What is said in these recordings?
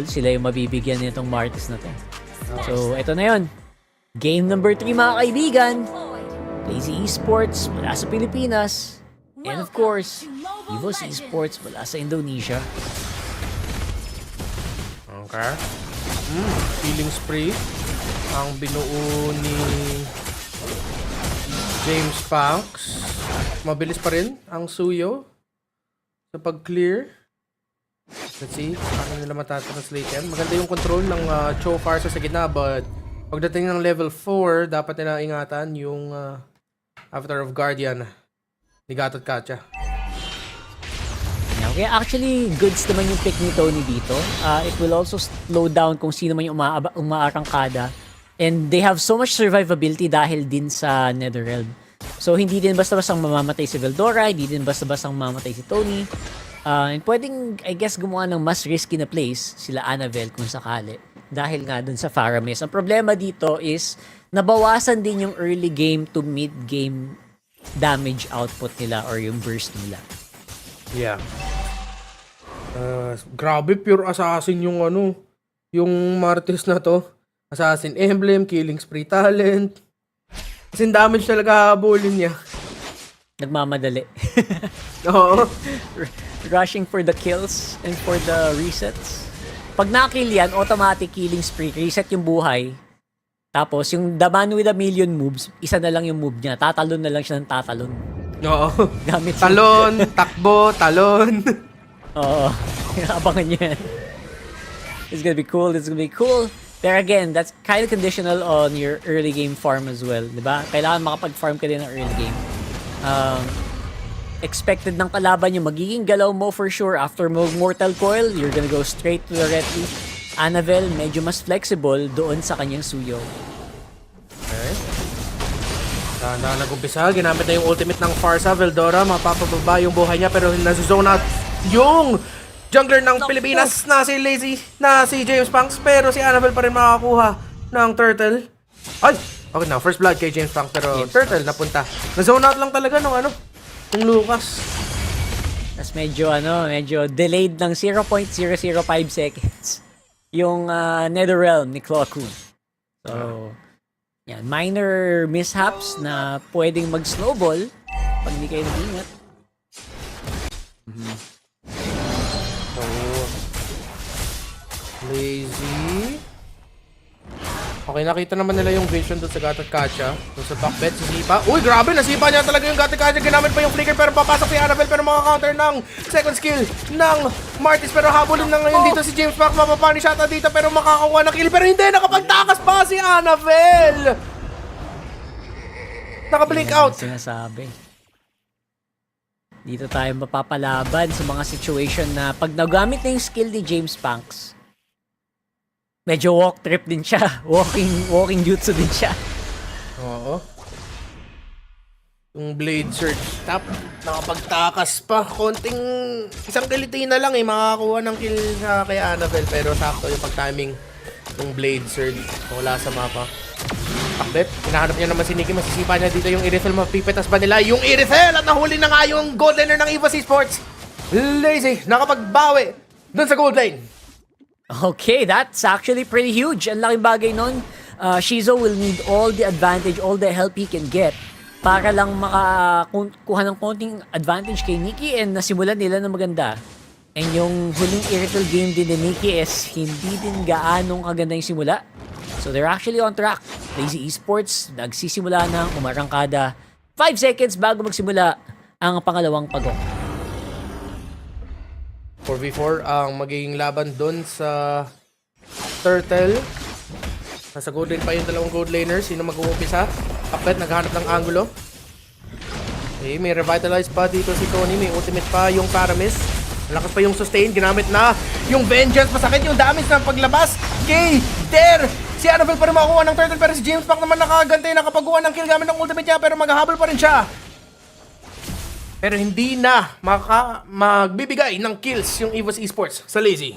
sila yung mabibigyan nitong Martis na to. So, ito na yun. Game number 3 mga kaibigan. Lazy Esports mula sa Pilipinas. And of course, Evos Esports mula sa Indonesia. Okay. Healing spree. Ang binuo ni James Punks. Mabilis pa rin ang Suyo sa pag-clear. Let's see, paano nila matatranslate yan. Maganda yung control ng Chofar sa gitna, but pagdating ng level 4, dapat nila ingatan yung Avatar of Guardian ni Gatot Kacha. Okay, actually, goods naman yung pick ni Tony dito. It will also slow down kung sino man yung umaarangkada. And they have so much survivability dahil din sa Netherrealm. So, hindi din basta-bastang mamamatay si Veldora, hindi din basta-bastang mamamatay si Tony. And pwedeng, I guess, gumawa ng mas risky na plays sila Annabelle kung sakali. Dahil nga dun sa Faramis. Ang problema dito is, nabawasan din yung early game to mid-game damage output nila or yung burst nila. Yeah. Grabe, pure assassin yung yung Martis na to. Assassin Emblem, Killing Spree Talent. Kasi damage talaga habulin niya. Nagmamadali. Oo. Rushing for the kills and for the resets. Pag na-kill yan, automatic killing spree, reset yung buhay. Tapos, yung the man with a million moves, isa na lang yung move niya. Tatalon na lang siya ng tatalon. Oo. Gamit Talon, takbo, talon. Oo. Abangan niya yan. It's gonna be cool. It's gonna be cool. Pero again, that's kind of conditional on your early game farm as well. Diba? Kailangan makapag-farm ka din ng early game. Expected ng kalaban yung magiging galaw mo for sure. After mo Mortal Coil, you're gonna go straight to the Reti. Annabelle, medyo mas flexible doon sa kanyang Suyo. Okay. Dahan-dahan nag-umpisa. Ginamit na yung ultimate ng Farsa. Veldora, mapapababa yung buhay niya pero nasa-zone out yung jungler ng Pilipinas na si James Punks, pero si Annabelle pa rin makakuha ng turtle. Ay! Okay na, first blood kay James Punks, pero James turtle Punks napunta. Na-zone out lang talaga nung Lucas. Tapos medyo delayed ng 0.005 seconds yung Netherrealm ni Cloku. So, yan, minor mishaps na pwedeng mag-snowball pag hindi kayo nag-ingat. Lazy. Okay, nakita naman nila yung vision doon sa Gatot Kacha. Doon sa backbet, si Zipa. Uy, grabe! Nasipa niya talaga yung Gatot Kacha. Ginamit pa yung flicker pero papasok si Annabelle pero maka-counter ng second skill ng Martis. Pero habulin na ngayon dito si James Park. Mapapanish ata dito pero makakakuha ng kill. Pero hindi! Nakapagtakas pa si Annabelle! Naka-blink out! Sinasabi. Dito tayo mapapalaban sa mga situation na pag nagamit na yung skill ni James Punks, medyo walk trip din siya. Walking jutsu din siya. Oo. Yung Blade Surge. Nakapagtakas pa. Isang kiliti na lang makakuha ng kill sa kay Annabelle. Pero sakto yung pag-timing ng Blade Surge. Wala sa mapa. Takbet. Hinahanap niya naman si Nikki. Masisipa niya dito yung Irithel. Mapipitas ba nila yung Irithel? At nahuli na nga yung gold laner ng Evos Esports. Lazy. Nakapagbawi dun sa gold lane. Okay, that's actually pretty huge. Ang laking bagay nun. Shizo will need all the advantage, all the help he can get para lang makakuha ng konting advantage kay Nikki and nasimulan nila ng maganda. And yung huling Irithel game din ni Nikki is hindi din gaanong kaganda yung simula. So they're actually on track. Lazy Esports, nagsisimula ng umarangkada 5 seconds bago magsimula ang pangalawang pagong. 4v4 ang magiging laban doon sa Turtle. Nasa gold lane pa yung dalawang gold laners. Sino mag-uumpisa? Kapit, naghanap ng angulo. Okay, may revitalize pa dito si Tony. May ultimate pa yung Paramis. Malakas pa yung sustain. Ginamit na yung Vengeance. Masakit yung damage ng paglabas. Okay, there! Si Annabelle pa rin makakuha ng Turtle. Pero si James Pack naman nakagantay. Nakapagawa ng kill gamit ng ultimate niya. Pero maghahabol pa rin siya. Pero hindi na magbibigay ng kills yung Evos Esports sa Lazy.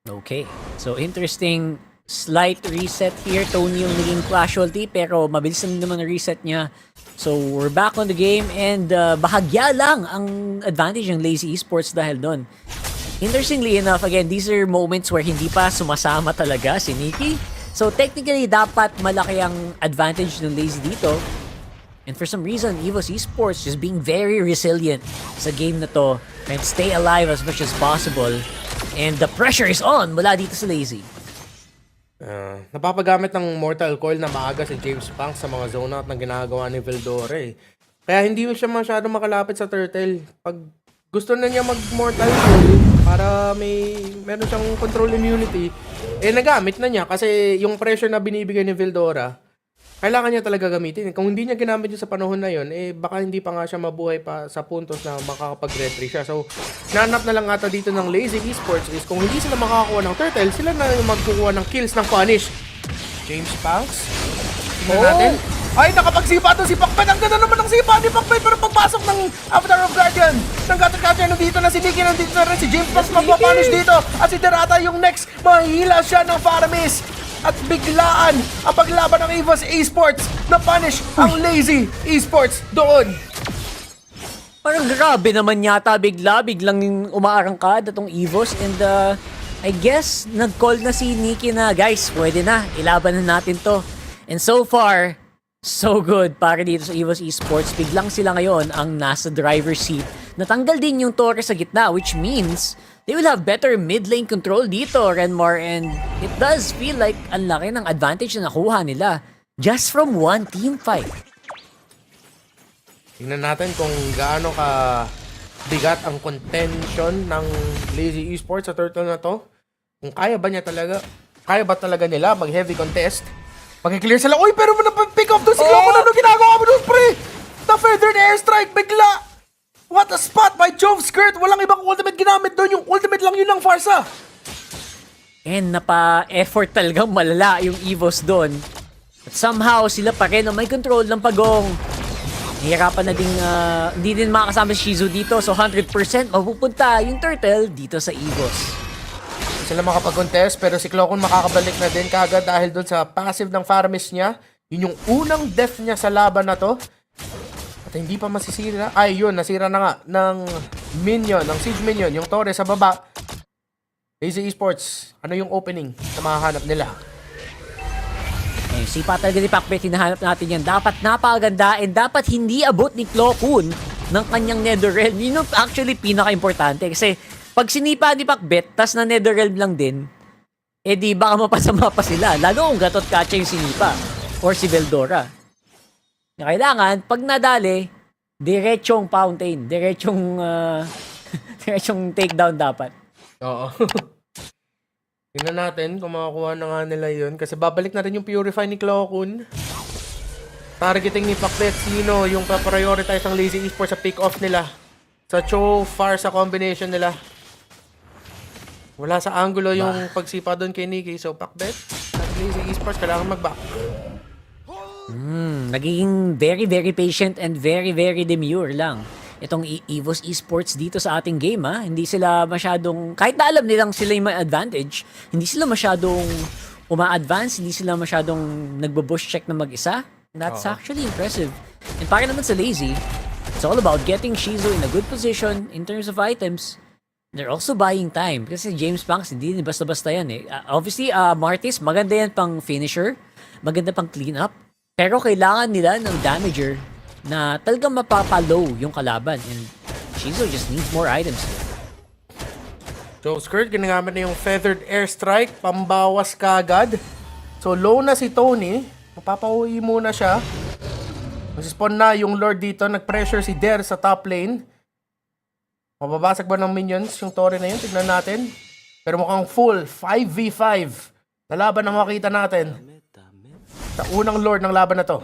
Okay. So, interesting slight reset here. Tony yung naging casualty pero mabilis na naman ang reset niya. So, we're back on the game and bahagya lang ang advantage ng Lazy Esports dahil doon. Interestingly enough, again, these are moments where hindi pa sumasama talaga si Nikki. So technically, dapat malaki ang advantage ng Lazy dito. And for some reason, EVOS Esports just being very resilient sa game na to and stay alive as much as possible. And the pressure is on mula dito sa Lazy. Napapagamit ng Mortal Coil na maaga si James Punk sa mga zone out na ginagawa ni Veldora eh. Kaya hindi siya masyado makalapit sa Turtle. Pag gusto na niya mag-Mortal Coil para meron siyang control immunity, nagamit na niya kasi yung pressure na binibigay ni Veldora, kailangan niya talaga gamitin. Kung hindi niya ginamit yun sa panahon na yun, baka hindi pa nga siya mabuhay pa sa puntos na makakapag-retry siya. So, nanap na lang ata dito ng Lazy Esports is kung hindi sila makakakuha ng Turtle, sila na yung magkukuha ng kills ng Punish. James Punks. Tingnan natin. Ay, nakapagsipa doon si Pacman. Ang ganda naman ng sipa ni Pacman. Pero pagpasok ng Avatar of Guardian, ng Gather nandito na si Nikki, nandito na rin si James Punks magpapunish dito. At si Derata yung next. Mahila siya ng Faramis. At biglaan ang paglaban ng EVOS Esports na punish ang Lazy Esports doon. Parang grabe naman yata biglang yung umaarangkada tong EVOS and I guess nag-call na si Nikki na guys, pwede na, ilaban na natin to. And so far, so good para dito sa EVOS Esports. Biglang sila ngayon ang nasa driver's seat. Natanggal din yung Torre sa gitna which means they will have better mid lane control dito, Renmar, and it does feel like ang laki ng advantage na nakuha nila just from one team fight. Tingnan natin kung gaano ka bigat ang contention ng Lazy Esports sa turtle na to. Kung kaya ba talaga nila mag-heavy contest? Mag-clear sila. Uy, pero pick off doon si Cloco. Ano ginagawa mo doon, pre? The feathered airstrike, bigla. What a spot by Jove Skirt. Walang ibang ultimate ginamit doon. Yung ultimate lang yun ng Farsa. And napa-effort talagang malala yung EVOS doon. But somehow, sila pa rin ang may control ng pagong. Nahihirapan na ding, hindi din makakasama si Shizu dito. So 100% mapupunta yung turtle dito sa EVOS. Sila makapag-contest pero si Clocon makakabalik na din kagad dahil doon sa passive ng Faramis niya. Yun yung unang death niya sa laban na to. At hindi pa masisira. Ay, yun, nasira na nga ng minion, ng siege minion, yung Torre sa baba. Lazy Esports, ano yung opening na mahahanap nila? Sipa talaga ni Pacbet, hinahanap natin yan. Dapat napakaganda and dapat hindi abot ni Clocun ng kanyang Netherrealm. Yun yung actually pinaka-importante kasi pag sinipa ni Pacbet, tas na Netherrealm lang din, di baka mapasama pa sila. Lalo kung Gatot Kacha yung sinipa or si Veldora. Kailangan, pag nadali, diretsong fountain, diretsong takedown dapat. Oo. Tingnan natin kung makakuha na nga nila yun. Kasi babalik na rin yung Purify ni Clocun. Targeting ni Pacbet, sino yung pa-prioritize ang Lazy Esports sa pick-off nila. Sa Cho, Far sa combination nila. Wala sa angulo yung pagsipa doon kay Nikki. So Pacbet at Lazy Esports kailangan mag-back. Nagiging very, very patient and very, very demure lang itong EVOS Esports dito sa ating game, ha? Hindi sila masyadong, kahit na alam nilang sila yung may advantage, hindi sila masyadong uma-advance, hindi sila masyadong nagbo-bush check na mag-isa. That's actually impressive. And para naman sa Lazy, it's all about getting Shizu in a good position in terms of items. They're also buying time kasi James Punks hindi basta-basta yan eh. Obviously, Martis, maganda yan pang finisher, maganda pang clean up, pero kailangan nila ng damager na talagang mapapalow yung kalaban and Shizu just needs more items. So Skirt, ginagamit na yung Feathered Airstrike, pambawas kagad. So low na si Tony, mapapauwi muna siya. Mag-spawn na yung Lord dito, nag-pressure si Der sa top lane. Mababasag ba ng minions yung Torre na yun? Tignan natin. Pero mukhang full 5v5 na laban na makita natin sa unang Lord ng laban na to.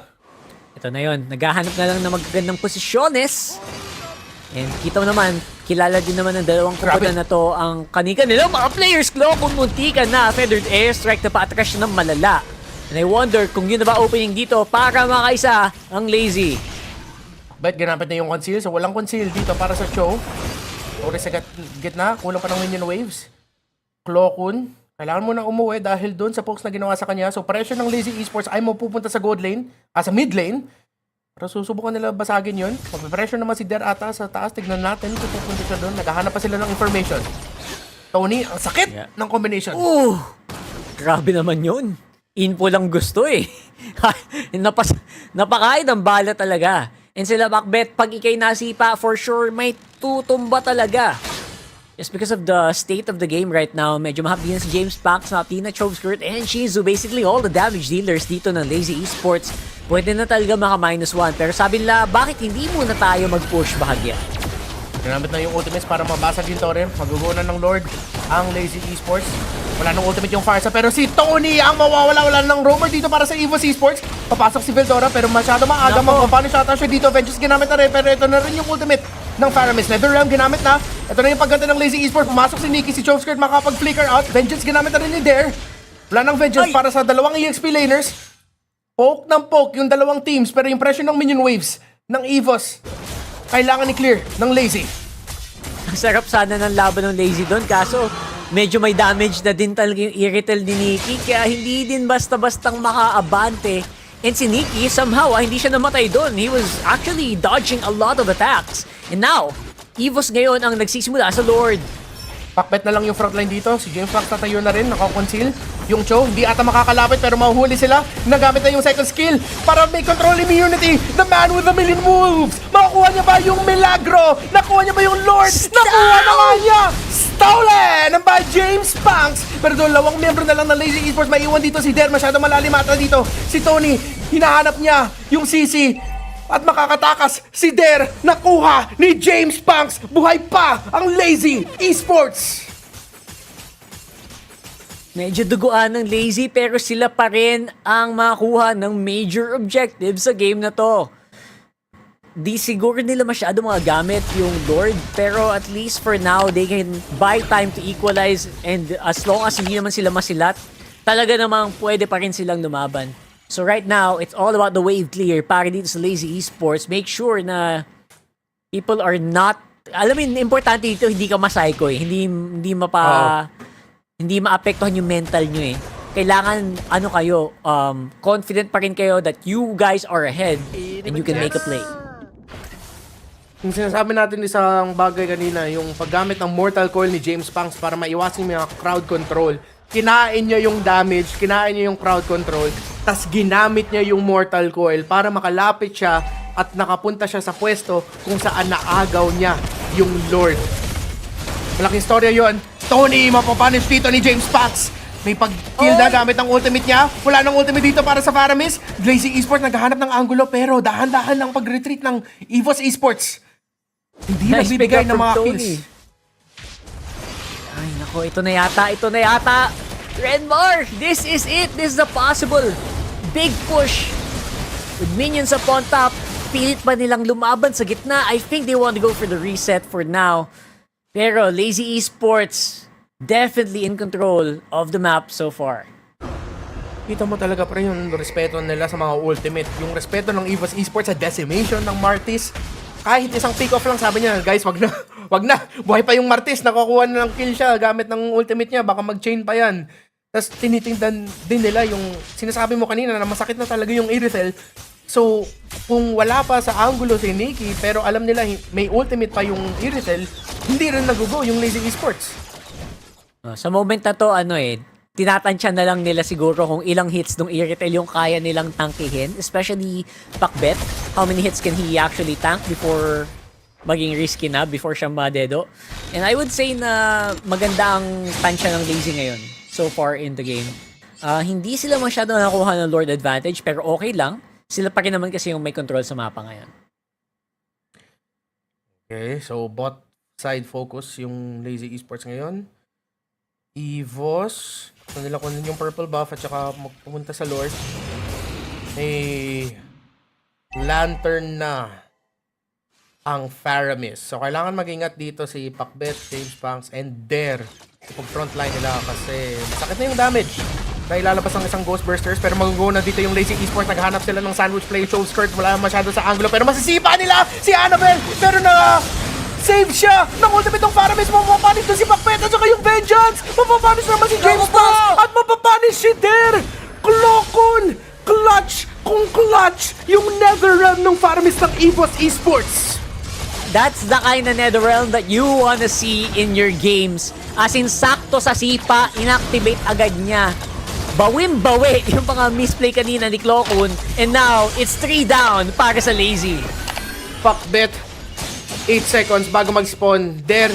Ito na yun, naghahanap na lang ng magagandang posisyones. And kita mo naman, kilala din naman ng dalawang kupunan na to ang kanika nila mga players. Kung muntika na Feathered Airstrike na pa-attract siya ng malala. And I wonder kung yun na ba opening dito para makaisa ang Lazy. Bet ginamit na yung conceal, so walang conceal dito para sa show. Torre sa gitna, kulang pa ng minion waves. Clocun, kailangan mo na umuwi dahil doon sa pokes na ginawa sa kanya. So pressure ng Lazy Esports ay mapupunta sa gold lane, sa mid lane. Pero susubukan nila basagin yun. Mag-pressure naman si Der ata sa taas. Tignan natin kung pupunta siya doon. Naghahanap pa sila ng information. Tony, ang sakit Yeah. ng combination. Grabe naman yun. Info lang gusto eh. Napakain ang bala talaga. And sila Macbeth, pag ikay nasipa, for sure may tutumba talaga. Just because of the state of the game right now, medyo mahapdi na si James Pax, mahapdi na Choveskirt, and Shizu, basically all the damage dealers dito ng Lazy Esports. Pwede na talaga maka -1. Pero sabi nila, bakit hindi muna tayo mag-push bahagya? Ginamit na yung ultimates para mabasag yung torrent. Magugunan ng Lord ang Lazy Esports. Wala nang ultimate yung Farsa, pero si Tony ang mawawala. Wala ng roamer dito para sa EVOS Esports. Papasok si Veldora pero masyado maaga. Magpapanish ata siya dito. Vengeance ginamit na rin, pero ito na rin yung ultimate ng Faramis. Netherrealm ginamit na. Ito na yung pagganti ng Lazy Esports. Pumasok si Nikki, si Choveskirt makapag-flicker out. Vengeance ginamit na rin ni Dare. Wala nang Vengeance para sa dalawang EXP laners. Poke ng poke yung dalawang teams, pero yung pressure ng minion waves ng EVOS kailangan ni clear ng Lazy. Ang sarap sana ng laban ng Lazy doon, kaso medyo may damage na din talaga yung Irritel ni Nikki, kaya hindi din basta-bastang makaabante. And si Nikki, somehow, hindi siya namatay doon. He was actually dodging a lot of attacks. And now, EVOS ngayon ang nagsisimula sa Lord. Pakbet na lang yung frontline dito. Si James Fox tatayo na rin, nakakonceal. Yung Cho, hindi ata makakalapit pero mahuhuli sila. Nagamit na yung second skill para may control immunity. The man with a million moves. Makukuha niya ba yung Milagro? Nakuha niya ba yung Lord? Nakuha na nga niya! Stolen by James Punks. Pero doon, lawang miyembro na lang ng Lazy Esports. May iwan dito si Der. Masyado malalim ata dito. Si Tony, hinahanap niya yung CC. At makakatakas si Der. Nakuha ni James Punks. Buhay pa ang Lazy Esports. Medyo duguan ng Lazy pero sila pa rin ang makakuha ng major objective sa game na to. Di siguro nila masyado mga gamit yung Lord, pero at least for now, they can buy time to equalize, and as long as hindi naman sila masilat, talaga namang pwede pa rin silang lumaban. So right now, it's all about the wave clear para dito sa Lazy Esports. Make sure na people are not, alam mo, importante dito, hindi ka ma-psycho eh. Hindi maapektuhan yung mental nyo eh. Kailangan, kayo, confident pa rin kayo that you guys are ahead and you can make a play. Yung sinasabi natin isang bagay kanina, yung paggamit ng Mortal Coil ni James Punks para maiwasan yung mga crowd control. Kinain niya yung damage, kinain niya yung crowd control, tas ginamit niya yung Mortal Coil para makalapit siya at nakapunta siya sa pwesto kung saan naagaw niya yung Lord. Malaking storya yon. Tony, mapapunish dito ni James Punks. May pag-kill na gamit ng ultimate niya. Wala nang ultimate dito para sa Faramis. Lazy Esports naghahanap ng angulo pero dahan-dahan lang pag-retreat ng EVOS Esports. Hindi Nice nagbibigay pick up ng from mga Tony. kills. Ay nako, ito na yata. Renmar, this is it. This is the possible big push. With minions upon top, pilit pa nilang lumaban sa gitna. I think they want to go for the reset for now. Pero Lazy Esports, definitely in control of the map so far. Kita mo talaga pa rin yung respeto nila sa mga ultimate. Yung respeto ng EVOS Esports sa decimation ng Martis. Kahit isang pick-off lang, sabi niya, guys, wag na. Buhay pa yung Martis, nakakuha na ng kill siya gamit ng ultimate niya, baka mag-chain pa yan. Tapos tinitingnan din nila yung sinasabi mo kanina na masakit na talaga yung Irithel. So, kung wala pa sa angulo si Nikki, pero alam nila may ultimate pa yung Irithel, hindi rin nagugo yung Lazy Esports. Sa moment na to, tinatansya na lang nila siguro kung ilang hits ng Irritel yung kaya nilang tangkihin. Especially Pakbet. How many hits can he actually tank before maging risky na, before siya madedo. And I would say na maganda ang tansya ng Lazy ngayon so far in the game. Hindi sila masyado nakuha ng Lord advantage pero okay lang. Sila pa rin naman kasi yung may control sa mapa ngayon. Okay, so bot side focus yung Lazy Esports ngayon. EVOS, gusto nila kunin yung purple buff at saka magpupunta sa Lord. May lantern na ang Faramis. So kailangan mag-ingat dito si Pakbet, James Punks, and Dare pag frontline nila kasi sakit na yung damage. Dahil lalabas ang isang Ghost Bursters pero mag-go na dito yung Lazy Esports. Naghanap sila ng sandwich play, Choveskirt, wala masyado sa angulo pero masisipa nila si Annabelle pero na save siya ng ultimate ng Faramis. Mapapanis na si Pakbet at saka yung Vengeance. Mapapanis naman si James Punks at mapapanis si Dare. Klokon! Clutch! Kung clutch yung Netherrealm ng Faramis ng EVOS Esports. That's the kind of Netherrealm that you wanna see in your games. As in, sakto sa sipa, inactivate agad niya. Bawim-bawi yung mga misplay kanina ni Clocun. And now, it's 3 down para sa Lazy. Fuck bet. 8 seconds bago mag-spawn. Der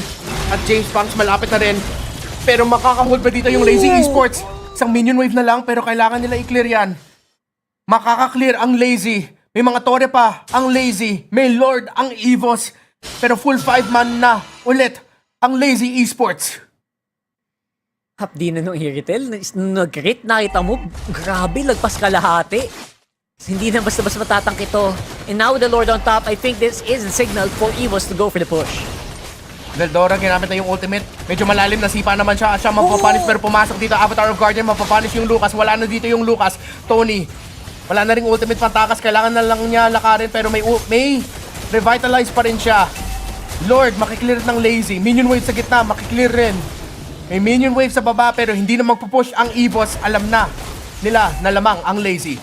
at James Punks malapit na rin. Pero makakahold pa dito yung Lazy Esports. Isang minion wave na lang pero kailangan nila i-clear yan. Makaka-clear ang Lazy. May mga tore pa ang Lazy. May Lord ang Evos. Pero full 5-man na ulit ang Lazy Esports. Hapdi na nung Iritel. Nag-crit, nakita mo. Grabe, lagpas kalahati. Hindi na basta-basta matatangk ito. And now with the Lord on top, I think this is the signal for Evos to go for the push. Veldora ginamit na yung ultimate. Medyo malalim na sipa naman siya. Siya mapapunish pero pumasok dito. Avatar of Guardian mapapunish yung Lucas. Wala na dito yung Lucas. Tony. Wala na ring ultimate pantakas. Kailangan na lang niya lakarin pero may revitalize pa rin siya. Lord, makiklear ng Lazy. Minion wave sa gitna, makiklear rin. May minion wave sa baba pero hindi na magpupush ang Evos. Alam na nila na lamang ang Lazy.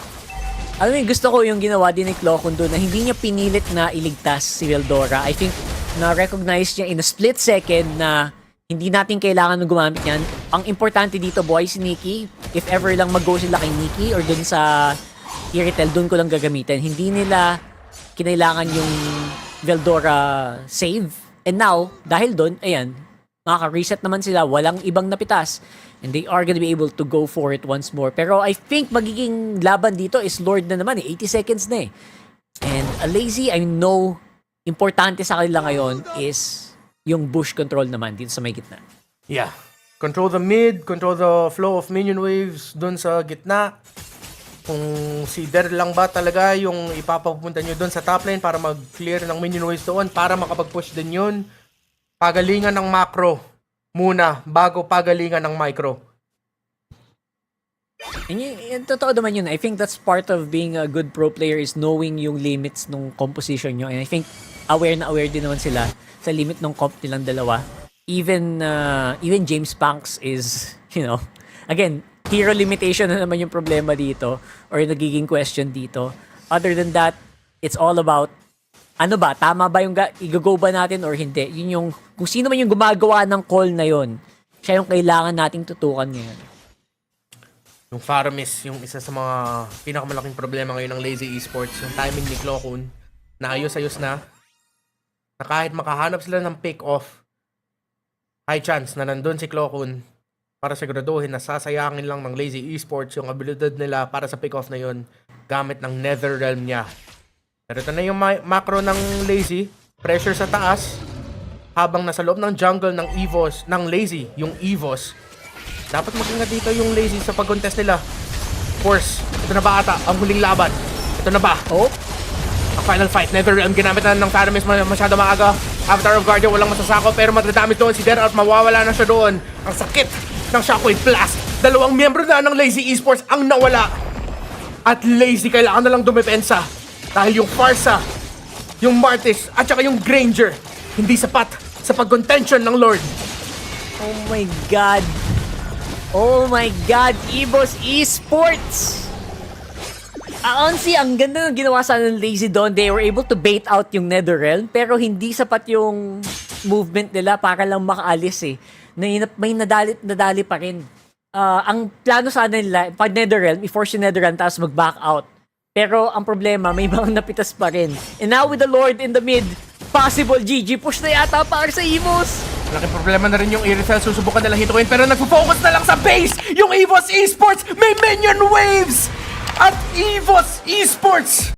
Alam mo, gusto ko yung ginawa din ni Clocun doon na hindi niya pinilit na iligtas si Veldora. I think na-recognize niya in a split second na hindi natin kailangan gumamit yan. Ang importante dito, boy, si Nikki. If ever lang mag-go sila kay Nikki or dun sa Iritel, dun ko lang gagamitin. Hindi nila kinailangan yung Veldora save. And now, dahil dun, ayan, makaka-reset naman sila. Walang ibang napitas. And they are gonna be able to go for it once more. Pero I think magiging laban dito is Lord na naman eh. 80 seconds na eh. And a Lazy, I know, importante sa kanila ngayon is yung bush control naman dito sa may gitna. Yeah. Control the mid, control the flow of minion waves dun sa gitna. Kung si Der lang ba talaga yung ipapapunta nyo dun sa top lane para mag-clear ng minion waves doon para makapag-push din yun. Pagalingan ng macro muna bago pagalingan ng micro. And totoo naman yun. I think that's part of being a good pro player is knowing yung limits ng composition nyo. And I think aware din naman sila sa limit ng comp nilang dalawa. Even James Punks is, again, hero limitation na naman yung problema dito or nagiging question dito. Other than that, it's all about ano ba, tama ba yung i-go ba natin or hindi? Yun yung, kung sino man yung gumagawa ng call na yon, siya yung kailangan nating tutukan ngayon. Yung Faramis, yung isa sa mga pinakamalaking problema ngayon ng Lazy Esports, yung timing ni Clocun, na ayos-ayos na kahit makahanap sila ng pick-off, high chance na nandun si Clocun para siguraduhin na sasayangin lang ng Lazy Esports yung abilidad nila para sa pick-off na yon gamit ng Netherrealm niya. Pero ito na yung macro ng Lazy. Pressure sa taas. Habang nasa loob ng jungle ng Evos, ng Lazy, yung Evos. Dapat mag-ingat dito yung Lazy sa pag-contest nila. Of course, ito na ba ata ang huling laban? Ito na ba? Oh? Ang final fight. Netherrealm ginamit na ng Faramis masyado maaga. Avatar of Guardian walang masasako pero madadamage doon si Der at mawawala na siya doon. Ang sakit ng Shockwave Blast. Dalawang miyembro na ng Lazy Esports ang nawala. At Lazy kailangan na lang dumepensa. Dahil yung Farsa, yung Martis, at saka yung Granger, hindi sapat sa pag-contention ng Lord. Oh my God. Oh my God, Evos Esports! Honestly, ang ganda ng ginawa sa ng Lazy doon. They were able to bait out yung Netherrealm, pero hindi sapat yung movement nila para lang makaalis eh. May nadali pa rin. Ang plano sana nila, pag Netherrealm, i-force yung Netherrealm tapos mag-back out. Pero ang problema, may mga napitas pa rin. And now with the Lord in the mid, possible GG push na yata para sa Evos. Malaking problema na rin yung Irisel. Susubukan nilang hituin pero nagpo-focus na lang sa base. Yung Evos Esports may minion waves. At Evos Esports